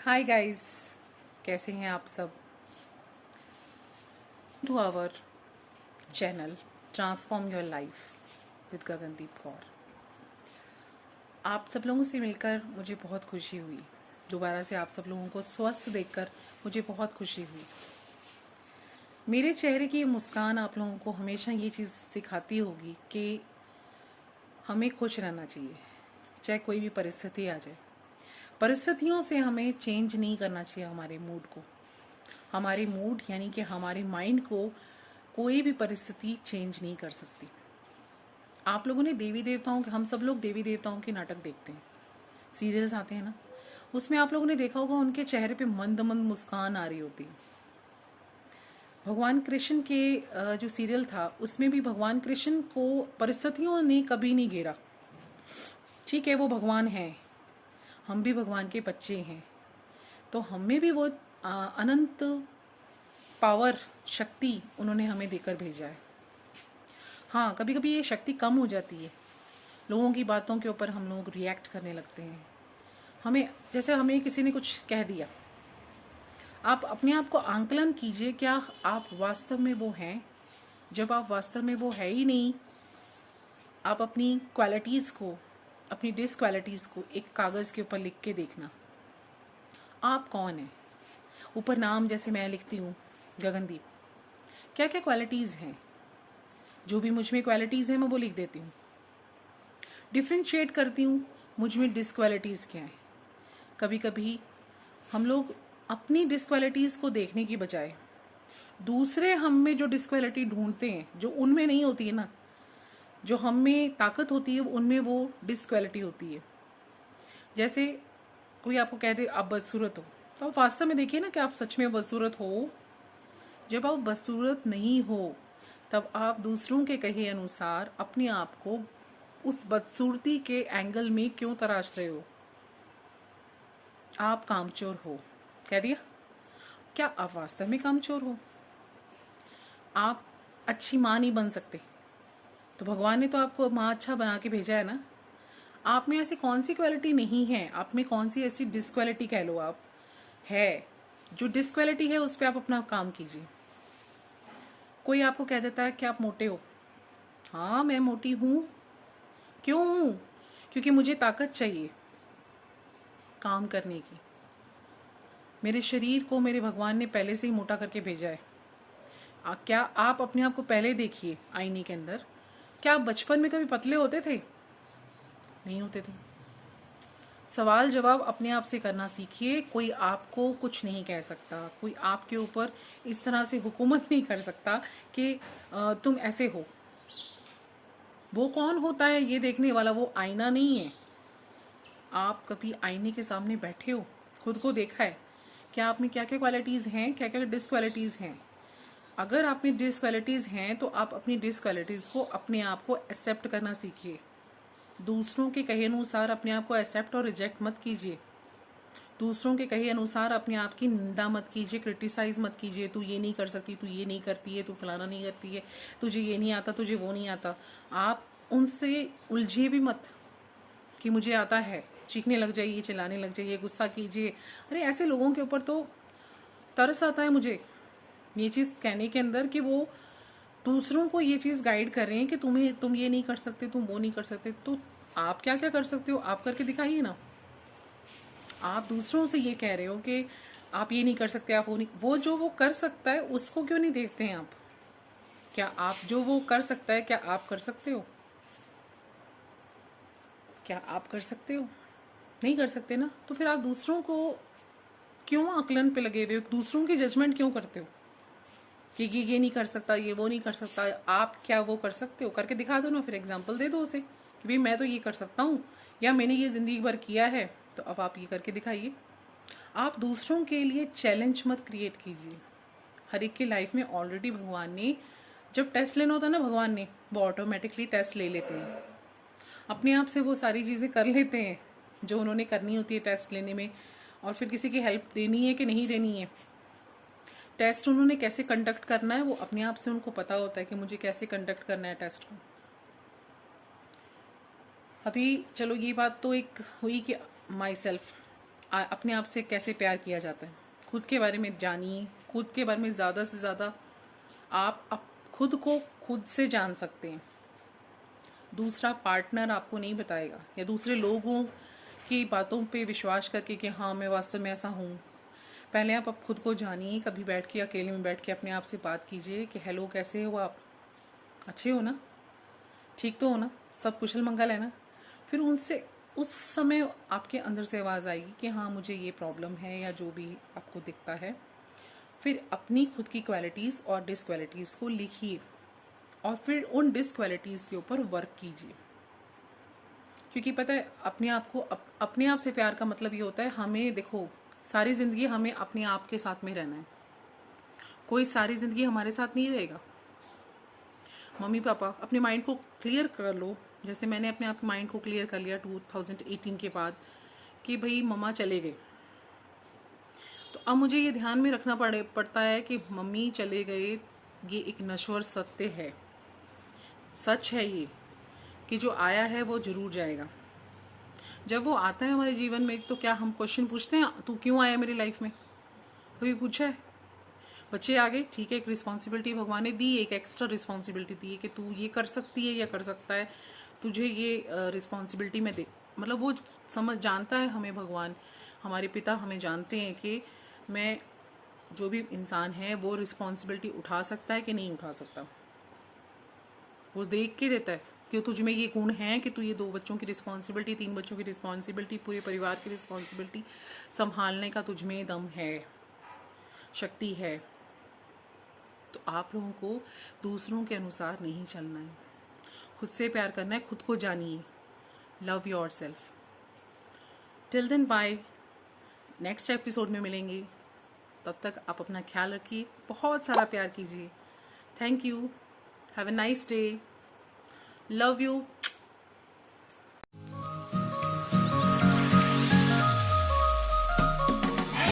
Hi guys, कैसे हैं आप सब। To our channel transform your life with Gagandeep Kaur. आप सब लोगों से मिलकर मुझे बहुत खुशी हुई। दोबारा से आप सब लोगों को स्वस्थ देखकर मुझे बहुत खुशी हुई। मेरे चेहरे की ये मुस्कान आप लोगों को हमेशा ये चीज़ सिखाती होगी कि हमें खुश रहना चाहिए, चाहे कोई भी परिस्थिति आ जाए। परिस्थितियों से हमें चेंज नहीं करना चाहिए हमारे मूड को। हमारे मूड यानी कि हमारे माइंड को कोई भी परिस्थिति चेंज नहीं कर सकती। आप लोगों ने देवी देवताओं के, हम सब लोग देवी देवताओं के नाटक देखते हैं, सीरियल्स आते हैं ना, उसमें आप लोगों ने देखा होगा उनके चेहरे पे मंद मंद मुस्कान आ रही होती है। भगवान कृष्ण के जो सीरियल था उसमें भी भगवान कृष्ण को परिस्थितियों ने कभी नहीं घेरा। ठीक है, वो भगवान हैं, हम भी भगवान के बच्चे हैं, तो हमें भी वो अनंत पावर, शक्ति उन्होंने हमें देकर भेजा है। हाँ, कभी कभी ये शक्ति कम हो जाती है, लोगों की बातों के ऊपर हम लोग रिएक्ट करने लगते हैं। जैसे हमें किसी ने कुछ कह दिया, आप अपने आप को आंकलन कीजिए, क्या आप वास्तव में वो हैं। जब आप वास्तव में वो है ही नहीं, आप अपनी क्वालिटीज़ को, अपनी डिसक्वालिटीज़ को एक कागज़ के ऊपर लिख के देखना, आप कौन हैं। ऊपर नाम जैसे मैं लिखती हूँ गगनदीप, क्या क्या क्वालिटीज़ हैं, जो भी मुझ में क्वालिटीज़ हैं मैं वो लिख देती हूँ। डिफ्रेंशिएट करती हूँ मुझ में डिसक्वालिटीज़ क्या हैं। कभी कभी हम लोग अपनी डिसक्वालिटीज़ को देखने की बजाय दूसरे हम में जो डिसक्वालिटी ढूंढते हैं, जो उनमें नहीं होती है ना, जो हम में ताकत होती है उनमें वो डिसक्वालिटी होती है। जैसे कोई आपको कह दे आप बदसूरत हो, तो आप वास्तव में देखिए ना कि आप सच में बदसूरत हो। जब आप बदसूरत नहीं हो तब आप दूसरों के कहे अनुसार अपने आप को उस बदसूरती के एंगल में क्यों तराश रहे हो। आप कामचोर हो, कह दिया। क्या आप वास्तव में कामचोर हो? आप अच्छी माँ नहीं बन सकते, तो भगवान ने तो आपको माँ अच्छा बना के भेजा है ना। आप में ऐसी कौन सी क्वालिटी नहीं है, आप में कौन सी ऐसी डिसक्वालिटी कह लो आप है, जो डिसक्वालिटी है उस पर आप अपना काम कीजिए। कोई आपको कह देता है कि आप मोटे हो, हाँ मैं मोटी हूँ। क्यों हूँ? क्योंकि मुझे ताकत चाहिए काम करने की। मेरे शरीर को मेरे भगवान ने पहले से ही मोटा करके भेजा है। क्या आप अपने आप को पहले देखिए आईने के अंदर, क्या आप बचपन में कभी पतले होते थे? नहीं होते थे। सवाल जवाब अपने आप से करना सीखिए। कोई आपको कुछ नहीं कह सकता, कोई आपके ऊपर इस तरह से हुकूमत नहीं कर सकता कि तुम ऐसे हो। वो कौन होता है ये देखने वाला? वो आईना नहीं है। आप कभी आईने के सामने बैठे हो, खुद को देखा है क्या आप में क्या क्या क्वालिटीज़ हैं, क्या क्या डिसक्वालिटीज़ हैं? अगर आप में डिसक्वालिटीज़ हैं तो आप अपनी डिसक्वालिटीज़ को, अपने आप को एक्सेप्ट करना सीखिए। दूसरों के कहे अनुसार अपने आप को एक्सेप्ट और रिजेक्ट मत कीजिए। दूसरों के कहे अनुसार अपने आप की निंदा मत कीजिए, क्रिटिसाइज मत कीजिए। तू ये नहीं कर सकती, तू ये नहीं करती है, तू फलाना नहीं करती है, तुझे ये नहीं आता, तुझे वो नहीं आता। आप उनसे उलझिए भी मत कि मुझे आता है। चीखने लग जाइए, चिल्लाने लग जाइए, गुस्सा कीजिए। अरे ऐसे लोगों के ऊपर तो तरस आता है मुझे ये चीज़ कहने के अंदर कि वो दूसरों को ये चीज़ गाइड कर रहे हैं कि तुम ये नहीं कर सकते, तुम वो नहीं कर सकते। तो आप क्या क्या कर सकते हो, आप करके दिखाइए ना। आप दूसरों से ये कह रहे हो कि आप ये नहीं कर सकते, आप वो नहीं, वो जो वो कर सकता है उसको क्यों नहीं देखते हैं आप? क्या आप जो वो कर सकता है, क्या आप कर सकते हो? क्या आप कर सकते हो? नहीं कर सकते ना, तो फिर आप दूसरों को क्यों आकलन पे लगे हुए हो? दूसरों की जजमेंट क्यों करते हो कि ये नहीं कर सकता, ये वो नहीं कर सकता? आप क्या वो कर सकते हो? करके दिखा दो ना, फिर एग्जाम्पल दे दो उसे कि भाई मैं तो ये कर सकता हूँ, या मैंने ये ज़िंदगी भर किया है, तो अब आप ये करके दिखाइए। आप दूसरों के लिए चैलेंज मत क्रिएट कीजिए। हर एक की लाइफ में ऑलरेडी भगवान ने, जब टेस्ट लेना होता है ना, भगवान ने वो ऑटोमेटिकली टेस्ट ले लेते हैं, अपने आप से वो सारी चीज़ें कर लेते हैं जो उन्होंने करनी होती है टेस्ट लेने में। और फिर किसी की हेल्प देनी है कि नहीं देनी है, टेस्ट उन्होंने कैसे कंडक्ट करना है वो अपने आप से उनको पता होता है कि मुझे कैसे कंडक्ट करना है टेस्ट को। अभी चलो ये बात तो एक हुई कि माई सेल्फ, अपने आप से कैसे प्यार किया जाता है। खुद के बारे में जानिए, खुद के बारे में ज़्यादा से ज़्यादा आप खुद को खुद से जान सकते हैं। दूसरा पार्टनर आपको नहीं बताएगा, या दूसरे लोगों की बातों पे विश्वास करके कि हाँ मैं वास्तव में ऐसा हूँ। पहले आप खुद को जानिए, कभी बैठ के अकेले में बैठ के अपने आप से बात कीजिए कि हेलो कैसे हो आप, अच्छे हो ना, ठीक तो हो ना, सब कुशल मंगल है ना। फिर उनसे उस समय आपके अंदर से आवाज़ आएगी कि हाँ मुझे ये प्रॉब्लम है, या जो भी आपको दिखता है। फिर अपनी खुद की क्वालिटीज़ और डिसक्वालिटीज़ को लिखिए, और फिर उन डिसक्वालिटीज़ के ऊपर वर्क कीजिए। क्योंकि पता है, अपने आप को अपने आप से प्यार का मतलब ये होता है, हमें देखो सारी ज़िंदगी हमें अपने आप के साथ में रहना है। कोई सारी ज़िंदगी हमारे साथ नहीं रहेगा। मम्मी पापा, अपने माइंड को क्लियर कर लो, जैसे मैंने अपने आप माइंड को क्लियर कर लिया 2018 के बाद कि भाई मम्मा चले गए। तो अब मुझे ये ध्यान में रखना पड़ता है कि मम्मी चले गए, ये एक नश्वर सत्य है, सच है ये, कि जो आया है वो जरूर जाएगा। जब वो आता है हमारे जीवन में, तो क्या हम क्वेश्चन पूछते हैं तू क्यों आया मेरी लाइफ में? कभी पूछा है? बच्चे आ गए, ठीक है, एक रिस्पॉन्सिबिलिटी भगवान ने दी, एक एक्स्ट्रा रिस्पॉन्सिबिलिटी दी है कि तू ये कर सकती है या कर सकता है, तुझे ये रिस्पॉन्सिबिलिटी में दे। मतलब वो समझ जानता है हमें, भगवान हमारे पिता हमें जानते हैं कि मैं जो भी इंसान है वो रिस्पॉन्सिबिलिटी उठा सकता है कि नहीं उठा सकता। वो देख के देता है कि तुझ में ये गुण है कि तू ये 2 बच्चों की रिस्पॉन्सिबिलिटी, 3 बच्चों की रिस्पॉन्सिबिलिटी, पूरे परिवार की रिस्पॉन्सिबिलिटी संभालने का तुझ में दम है, शक्ति है। तो आप लोगों को दूसरों के अनुसार नहीं चलना है, खुद से प्यार करना है, खुद को जानिए। Love yourself. Till then bye, next episode में मिलेंगे। तब तक आप अपना ख्याल रखिए, बहुत सारा प्यार कीजिए। Thank you, have a nice day, love you.